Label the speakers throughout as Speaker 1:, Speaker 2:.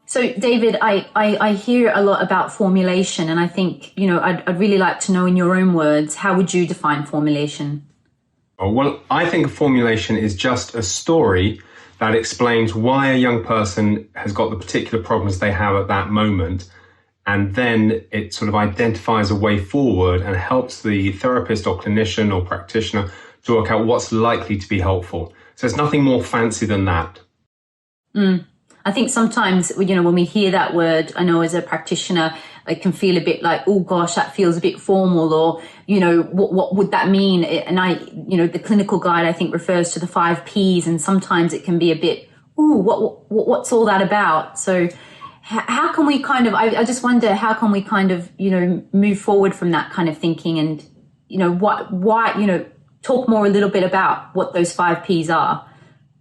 Speaker 1: So, David, I hear a lot about formulation, and I think, I'd really like to know in your own words, how would you define formulation?
Speaker 2: Well, I think a formulation is just a story that explains why a young person has got the particular problems they have at that moment. And then it sort of identifies a way forward and helps the therapist or clinician or practitioner to work out what's likely to be helpful. So it's nothing more fancy than that.
Speaker 1: I think sometimes, when we hear that word, I know as a practitioner, I can feel a bit like, oh gosh, that feels a bit formal, or, what would that mean? And the clinical guide, I think, refers to the 5 Ps, and sometimes it can be a bit, what's all that about? So how can we I just wonder, how can we move forward from that kind of thinking and, talk more a little bit about what those 5 Ps are?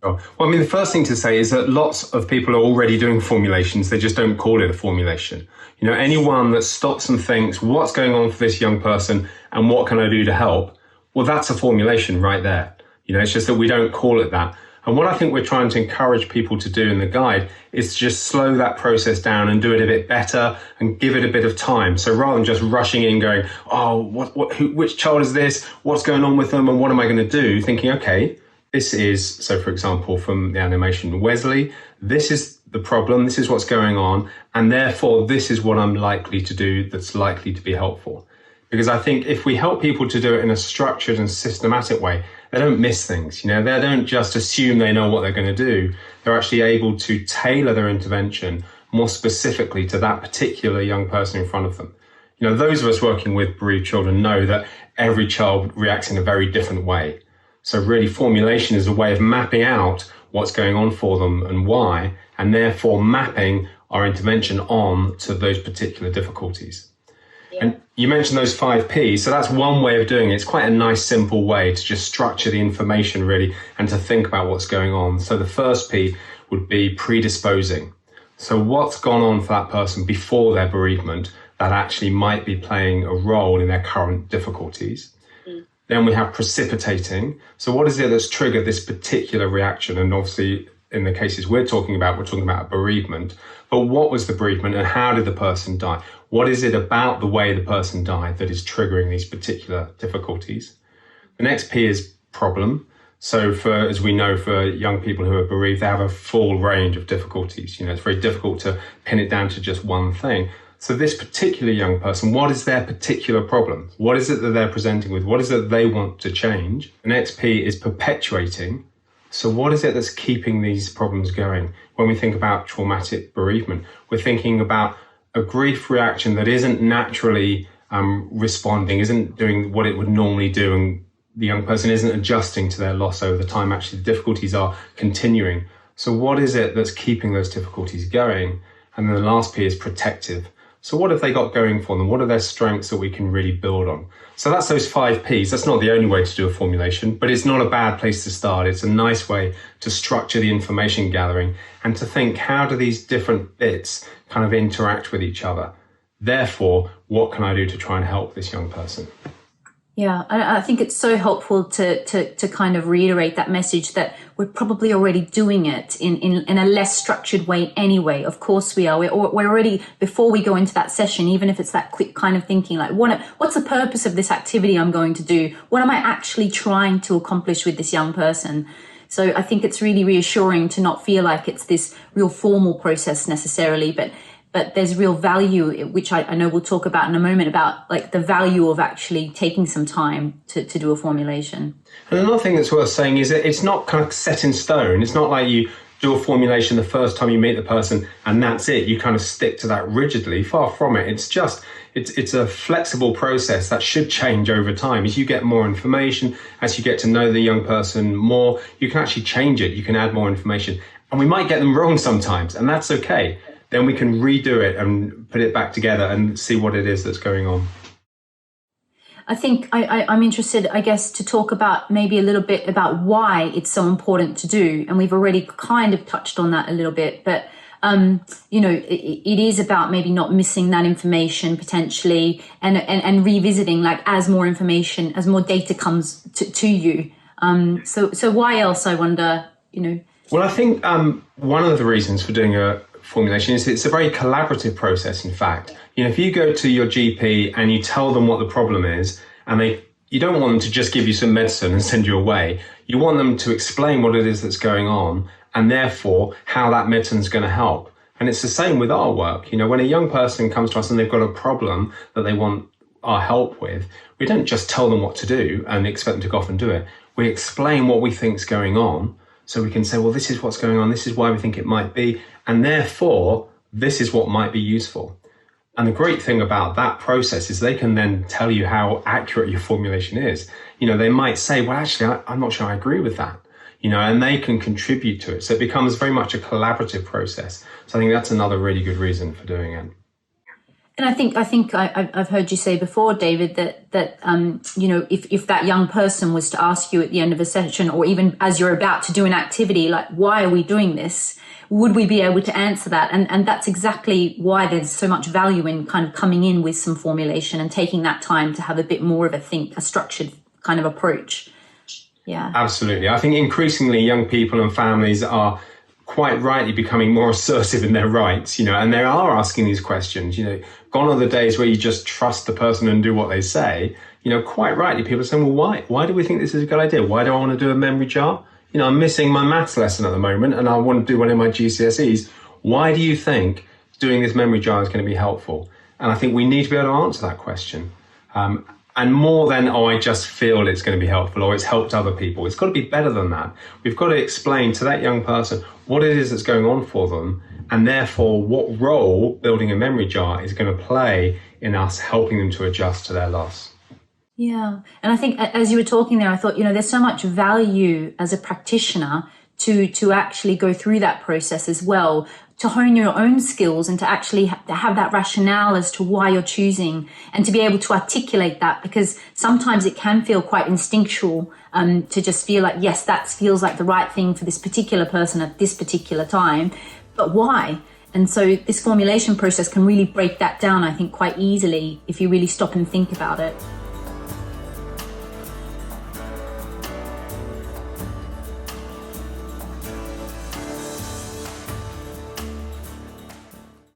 Speaker 2: Well, the first thing to say is that lots of people are already doing formulations. They just don't call it a formulation. Anyone that stops and thinks, what's going on for this young person and what can I do to help? Well, that's a formulation right there. It's just that we don't call it that. And what I think we're trying to encourage people to do in the guide is to just slow that process down and do it a bit better and give it a bit of time. So rather than just rushing in going, which child is this? What's going on with them? And what am I going to do? Thinking, okay, this is, so for example, from the animation Wesley, this is the problem, this is what's going on, and therefore this is what I'm likely to do that's likely to be helpful. Because I think if we help people to do it in a structured and systematic way, they don't miss things. They don't just assume they know what they're going to do. They're actually able to tailor their intervention more specifically to that particular young person in front of them. Those of us working with bereaved children know that every child reacts in a very different way. So really, formulation is a way of mapping out what's going on for them and why, and therefore mapping our intervention on to those particular difficulties. Yeah. And you mentioned those 5 Ps, so that's one way of doing it. It's quite a nice, simple way to just structure the information really and to think about what's going on. So the first P would be predisposing. So what's gone on for that person before their bereavement that actually might be playing a role in their current difficulties. Then we have precipitating. So what is it that's triggered this particular reaction? And obviously, in the cases we're talking about a bereavement. But what was the bereavement and how did the person die? What is it about the way the person died that is triggering these particular difficulties? The next P is problem. So as we know, for young people who are bereaved, they have a full range of difficulties. It's very difficult to pin it down to just one thing. So this particular young person, what is their particular problem? What is it that they're presenting with? What is it that they want to change? The next P is perpetuating. So what is it that's keeping these problems going? When we think about traumatic bereavement, we're thinking about a grief reaction that isn't naturally responding, isn't doing what it would normally do, and the young person isn't adjusting to their loss over the time. Actually, the difficulties are continuing. So what is it that's keeping those difficulties going? And then the last P is protective. So what have they got going for them? What are their strengths that we can really build on? So that's those 5 Ps. That's not the only way to do a formulation, but it's not a bad place to start. It's a nice way to structure the information gathering and to think, how do these different bits kind of interact with each other? Therefore, what can I do to try and help this young person?
Speaker 1: Yeah, I think it's so helpful to kind of reiterate that message that we're probably already doing it in a less structured way anyway. Of course we are. We're already, before we go into that session, even if it's that quick kind of thinking, like, what's the purpose of this activity I'm going to do? What am I actually trying to accomplish with this young person? So I think it's really reassuring to not feel like it's this real formal process necessarily, but there's real value, which I know we'll talk about in a moment, about like the value of actually taking some time to do a formulation.
Speaker 2: And another thing that's worth saying is that it's not kind of set in stone. It's not like you do a formulation the first time you meet the person and that's it. You kind of stick to that rigidly. Far from it. It's a flexible process that should change over time. As you get more information, as you get to know the young person more, you can actually change it. You can add more information. And we might get them wrong sometimes, and that's okay. Then we can redo it and put it back together and see what it is that's going on.
Speaker 1: I think I'm interested, I guess, to talk about maybe a little bit about why it's so important to do. And we've already kind of touched on that a little bit, but, it is about maybe not missing that information potentially and revisiting, like, as more information, as more data comes to you. So why else, I wonder,
Speaker 2: Well, I think one of the reasons for doing a formulation is it's a very collaborative process, in fact. If you go to your GP and you tell them what the problem is, and you don't want them to just give you some medicine and send you away. You want them to explain what it is that's going on, and therefore how that medicine is going to help. And it's the same with our work. When a young person comes to us and they've got a problem that they want our help with, we don't just tell them what to do and expect them to go off and do it. We explain what we think is going on, so we can say, well, this is what's going on, this is why we think it might be, and therefore this is what might be useful. And the great thing about that process is they can then tell you how accurate your formulation is. They might say, well, actually, I'm not sure I agree with that, and they can contribute to it. So it becomes very much a collaborative process. So I think that's another really good reason for doing it.
Speaker 1: And I think I've heard you say before, David, that if that young person was to ask you at the end of a session, or even as you're about to do an activity, like, why are we doing this? Would we be able to answer that? And that's exactly why there's so much value in kind of coming in with some formulation and taking that time to have a bit more of a structured kind of approach. Yeah,
Speaker 2: absolutely. I think increasingly young people and families are quite rightly becoming more assertive in their rights, and they are asking these questions. Gone are the days where you just trust the person and do what they say. Quite rightly, people are saying, well, why? Why do we think this is a good idea? Why do I want to do a memory jar? I'm missing my maths lesson at the moment and I want to do one in my GCSEs. Why do you think doing this memory jar is going to be helpful? And I think we need to be able to answer that question. And more than, I just feel it's going to be helpful or it's helped other people. It's got to be better than that. We've got to explain to that young person what it is that's going on for them, and therefore what role building a memory jar is going to play in us helping them to adjust to their loss.
Speaker 1: Yeah. And I think as you were talking there, I thought, there's so much value as a practitioner to actually go through that process as well, to hone your own skills and to actually have that rationale as to why you're choosing and to be able to articulate that, because sometimes it can feel quite instinctual to just feel like, yes, that feels like the right thing for this particular person at this particular time, but why? And so this formulation process can really break that down, I think, quite easily if you really stop and think about it.